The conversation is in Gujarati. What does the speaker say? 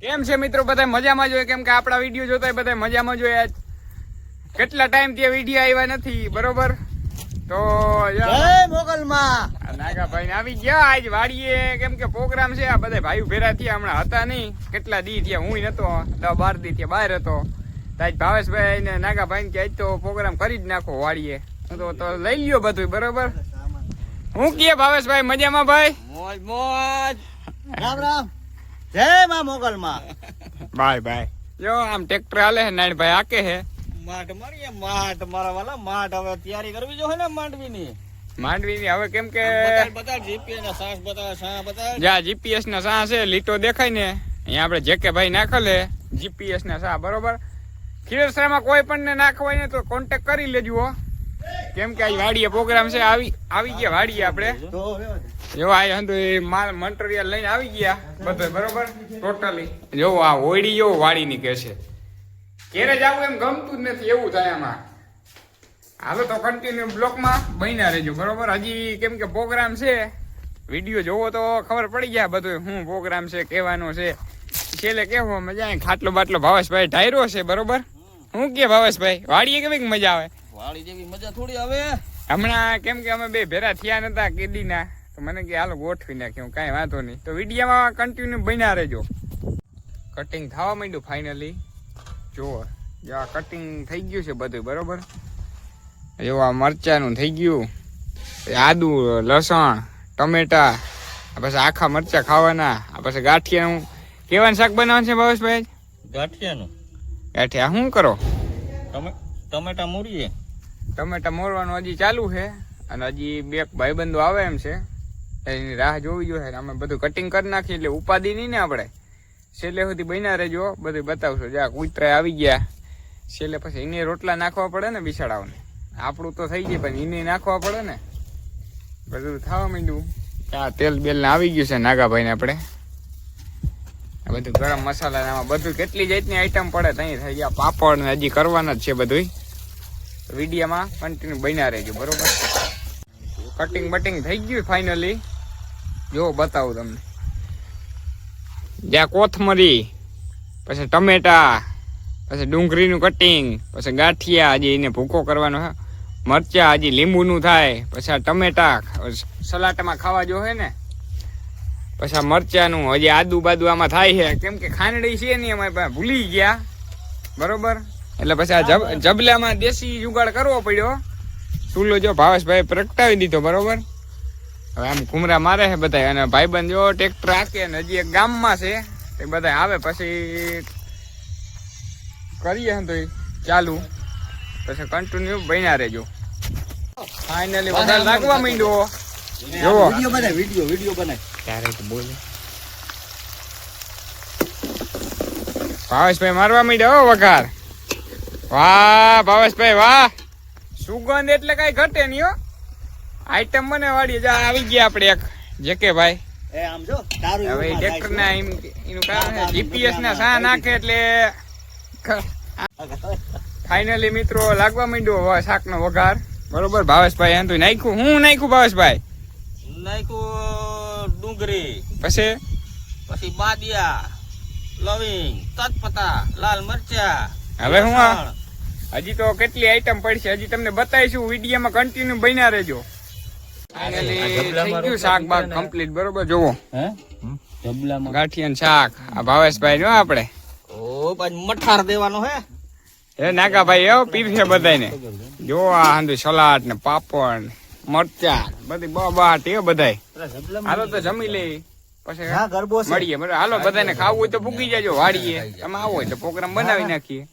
કેમ છે મિત્રો? બધા મજામાં જોઈએ, કેમ કે આપણા વિડીયો જોતા બધા મજામાં જોઈએ. કેટલા ટાઈમ થી વિડીયો આવ્યા નથી, બરોબર? તો જય મોગલમાં નાગાભાઈ આવી ગયા આજ વાડીએ, કેમ કે પ્રોગ્રામ છે. આ બધા ભાઈઓ ભેરા થયા, હમણાં હતા નહીં, કેટલા દી થયા, હું નતો 10-12 દી થયા બહાર હતો. આજ ભાવેશભાઈ ને નાગાભાઈ કે આજ તો પ્રોગ્રામ કરી જ નાખો વાડીએ. તો લઈ લ્યો બધું, બરોબર? હું કે ભાવેશભાઈ મજામાં ભાઈ? મોજ મોજ. રામ રામ. જય માં મોગલમાં. Bye bye. જો આમ ટ્રેક્ટર હાલે છે, નાનભાઈ આકે છે. માટ મારીએ માટ, મારા વાલા માટ. હવે તૈયારી કરવી જો હે ને માંડવીની હવે કેમ કે બધા જીપીએસ ના સાસ બધા સા બધા જ્યાં જીપીએસ ના સા છે, લીટો દેખાય ને અહીંયા આપણે જેકે ભાઈ નાખલે જીપીએસ ના સા, બરોબર? ખીરસરામાં કોઈ પણ ને નાખવાય ને તો કોન્ટેક કરી લેજો, કેમ કે આ વાડીએ પ્રોગ્રામ છે. આવી ગયા વાડીએ આપણે, જો આ માલ મટીરિયલ લઈને આવી ગયા બધું, બરોબર? ટોટલી જો આ ઓયડી જો વાડી ની કે છે, ઘેરે જવું એમ ગમતું જ નથી, એવું થાય આમાં. હાલો તો કન્ટિન્યુ બ્લોકમાં બન્યા રહેજો, બરોબર? હજી કેમ કે પ્રોગ્રામ છે, વિડીયો જોવો તો ખબર પડી જાય બધું શું પ્રોગ્રામ છે, કહેવાનો છે. છેલ્લે કેવો મજા આવે, ખાટલો બાટલો ભાવેશભાઈ ઢાયરો છે, બરોબર? શું કે ભાવેશભાઈ વાડીએ કેવી મજા આવે? વાડી જેવી મજા થોડી આવે હમણાં, કેમ કે અમે બે ભેરા થયા નતા કેદીના, તો મને કે હાલો ગોઠવી નાખ્યું, કાંઈ વાંધો નહીં. તો વિડીયોમાં કન્ટિન્યુ બન્યા રહેજો. કટિંગ થવા માંડ્યું ફાઇનલી, જુઓ આ કટિંગ થઈ ગયું છે બધું, બરોબર? જો આ મરચાનું થઈ ગયું, આદુ લસણ ટમેટા, પછી આખા મરચા ખાવાના, પછી ગાંઠિયાનું કેવાનું શાક બનાવવાનું છે ભાવેશભાઈ? ગાંઠિયાનું. ગાંઠિયા શું કરો? ટમેટા મૂરીએ. ટમેટા મોરવાનું હજી ચાલુ છે, અને હજી બે ભાઈબંધો આવે એમ છે, એની રાહ જોવી જોઈએ. અમે બધું કટિંગ કરી નાખીએ એટલે ઉપાધિ નહીં ને આપણે. છેલ્લે સુધી બન્યા રહેજો, બધું બતાવશો. જ્યાં કૂતરા આવી ગયા છેલ્લે, પછી એને રોટલા નાખવા પડે ને બિસાડાઓને. આપણું તો થઈ ગયું, પણ એને નાખવા પડે ને, બધું થવા માંડ્યું. આ તેલ બેલ ને આવી ગયું છે નાગાભાઈ ને. આપણે આ બધું ગરમ મસાલા આમાં બધું કેટલી જાતની આઈટમ પડે ત્યાં થઈ ગયા. પાપડ ને હજી કરવાના જ છે બધું. વિડીયોમાં કન્ટિન્યુ બન્યા રહેજો, બરોબર? કટિંગ બટિંગ થઈ ગયું ફાઇનલી, જો બતાવું તમને. જ્યાં કોથમરી, પછી ટમેટા, પછી ડુંગળીનું કટિંગ, પછી ગાંઠિયા, હજી એને ભૂકો કરવાનો, મરચા હજી લીંબુનું થાય, પછી આ ટમેટા સલાડમાં ખાવા જો હે ને, પછી આ મરચાનું હજી આદુ બાદુ આમાં થાય છે, કેમ કે ખાંડડી છે ને એમાં ભૂલી ગયા, બરોબર? એટલે પછી આ જબલામાં દેશી જુગાડ કરવો પડ્યો. ચૂલો જો ભાવેશભાઈ પ્રગટાવી દીધો, બરોબર? હવે આમ ઘુમરા મારે છે બધા, અને ભાઈબંધ જો ટ્રેક્ટર હાકે, ને હજી એક ગામમાં છે, એ બધા આવે પછી કરીએ તો ચાલુ, પછી કન્ટિન્યુ બન્યા રહેજો. ફાઇનલી બધા લાગવા માંડ્યો, જોવો વિડીયો બનાય ત્યારે તો બોલે. ભાવેશભાઈ મારવા માંડ્યા હો વઘાર. વાહ ભાવેશભાઈ વાહ, સુગંધ એટલે કઈ ઘટે નહીં હો. આઈટમ બને વાળી જા આવી ગયા આપણે એક જેકે ભાઈ. આમ જો તારું હવે ટ્રેક્ટર ના એનું કારણ જીપીએસ ના સા નાખે એટલે ફાઇનલી મિત્રો લાગવા માંડ્યો શાક નો વઘાર, બરોબર? ભાવેશભાઈ એમ તો નાખ્યું, હું નાખ્યું ભાવેશભાઈ? નાખ્યું ડુંગળી, પછી બાદિયા, લવિંગ, તજપત્તા, લાલ મરચા. હવે હું હજી તો કેટલી આઈટમ પડશે, હજી તમને બતાવીશું. વિડીયોમાં કન્ટિન્યુ બન્યા રહેજો. ફાઇનલી થઈ ગયું શાક બાક કમ્પ્લીટ, બરોબર? જોવો ગાંઠિયાનું શાક, આ ભાવેશભાઈ નો આપણે મઠાર દેવાનો હે એ નાગાભાઈ એવો પીરસે બધાને. જો આ હાંધુ સલાડ ને પાપડ મરચા બધી બાટ એ બધાય. હાલો તો જમી લઈ પછી મળીએ, બરાબર? હાલો બધાને ખાવું હોય તો પૂગી જાજો વાડીએ, તમે આવો હોય તો પ્રોગ્રામ બનાવી નાખીએ.